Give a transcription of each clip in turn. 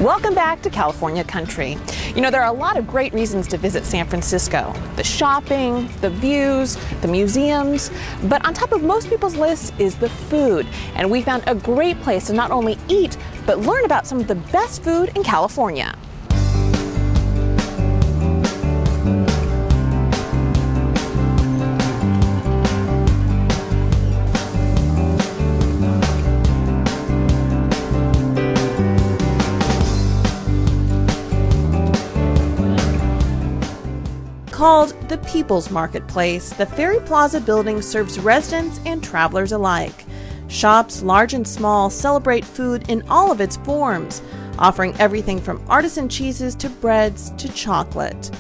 Welcome back to California Country. You know, there are a lot of great reasons to visit San Francisco. The shopping, the views, the museums, but on top of most people's list is the food. And we found a great place to not only eat, but learn about some of the best food in California. Called the People's Marketplace, the Ferry Plaza building serves residents and travelers alike. Shops, large and small, celebrate food in all of its forms, offering everything from artisan cheeses to breads to chocolate.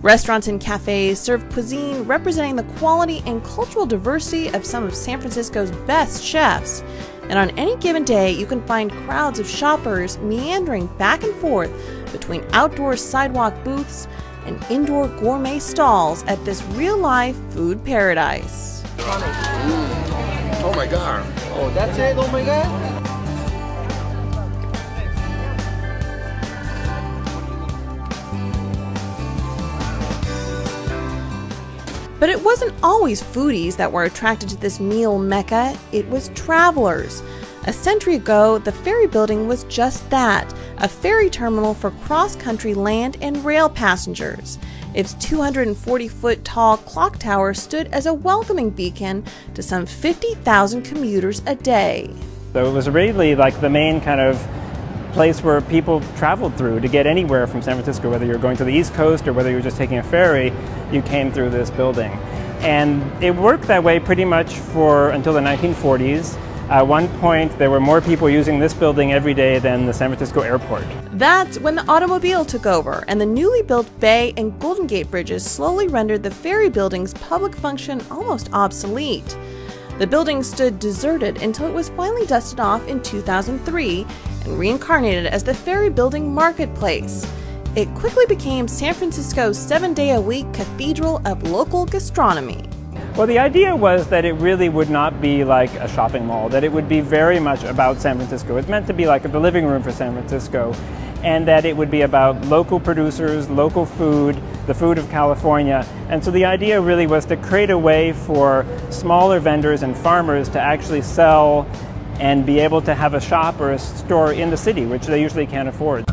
Restaurants and cafes serve cuisine representing the quality and cultural diversity of some of San Francisco's best chefs. And on any given day, you can find crowds of shoppers meandering back and forth between outdoor sidewalk booths and indoor gourmet stalls at this real-life food paradise. Oh my God. Oh, that's it? Oh my God. But it wasn't always foodies that were attracted to this meal mecca, it was travelers. A century ago, the Ferry Building was just that, a ferry terminal for cross-country land and rail passengers. Its 240-foot tall clock tower stood as a welcoming beacon to some 50,000 commuters a day. So it was really like the main kind of place where people traveled through to get anywhere from San Francisco, whether you're going to the East Coast or whether you were just taking a ferry, you came through this building. And it worked that way pretty much until the 1940s. At one point, there were more people using this building every day than the San Francisco airport. That's when the automobile took over, and the newly built Bay and Golden Gate bridges slowly rendered the Ferry Building's public function almost obsolete. The building stood deserted until it was finally dusted off in 2003 and reincarnated as the Ferry Building Marketplace. It quickly became San Francisco's 7-day-a-week cathedral of local gastronomy. Well, the idea was that it really would not be like a shopping mall, that it would be very much about San Francisco. It's meant to be like the living room for San Francisco, and that it would be about local producers, local food, the food of California. And so the idea really was to create a way for smaller vendors and farmers to actually sell and be able to have a shop or a store in the city, which they usually can't afford.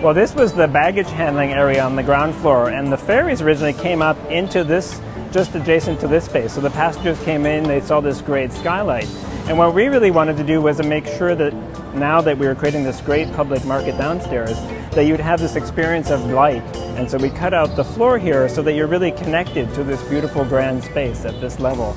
Well, this was the baggage handling area on the ground floor, and the ferries originally came up into this, just adjacent to this space. So the passengers came in, they saw this great skylight. And what we really wanted to do was to make sure that now that we were creating this great public market downstairs, that you'd have this experience of light. And so we cut out the floor here so that you're really connected to this beautiful grand space at this level.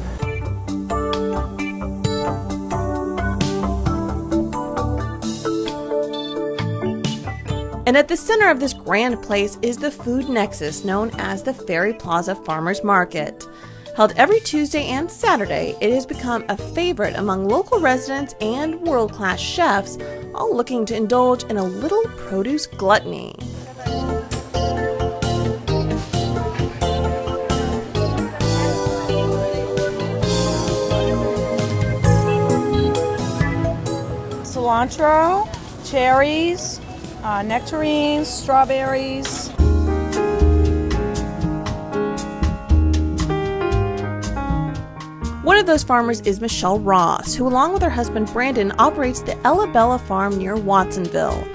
And at the center of this grand place is the food nexus known as the Ferry Plaza Farmers Market. Held every Tuesday and Saturday, it has become a favorite among local residents and world-class chefs, all looking to indulge in a little produce gluttony. Cilantro, cherries, nectarines, strawberries. One of those farmers is Michelle Ross, who along with her husband Brandon operates the Ella Bella Farm near Watsonville.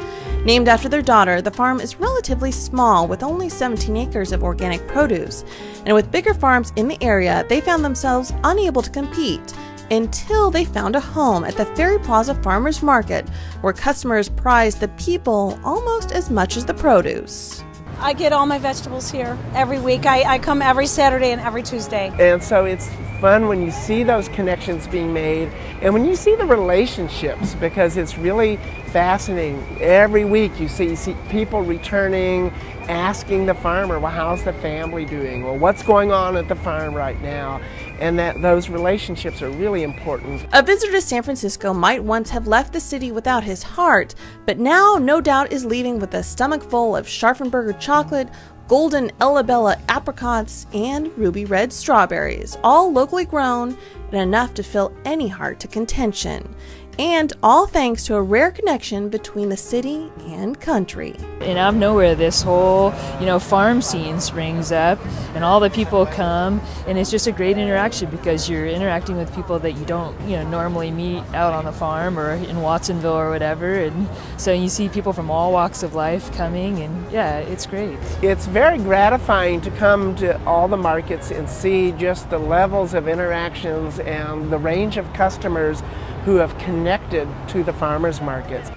Named after their daughter, the farm is relatively small with only 17 acres of organic produce, and with bigger farms in the area, they found themselves unable to compete until they found a home at the Ferry Plaza Farmers Market, where customers prize the people almost as much as the produce. I get all my vegetables here every week. I come every Saturday and every Tuesday. And so it's fun when you see those connections being made and when you see the relationships, because it's really fascinating. Every week you see people returning, asking the farmer, well, how's the family doing? Well, what's going on at the farm right now? And that those relationships are really important. A visitor to San Francisco might once have left the city without his heart, but now no doubt is leaving with a stomach full of Scharfenberger chocolate, golden Ella Bella apricots, and ruby red strawberries, all locally grown and enough to fill any heart to contention. And all thanks to a rare connection between the city and country. And out of nowhere, this whole, farm scene springs up, and all the people come, and it's just a great interaction because you're interacting with people that you don't, normally meet out on the farm or in Watsonville or whatever. And so you see people from all walks of life coming, and yeah, it's great. It's very gratifying to come to all the markets and see just the levels of interactions and the range of customers who have connected to the farmers markets.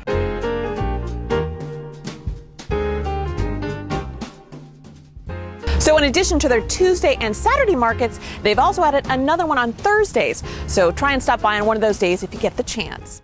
So in addition to their Tuesday and Saturday markets, they've also added another one on Thursdays. So try and stop by on one of those days if you get the chance.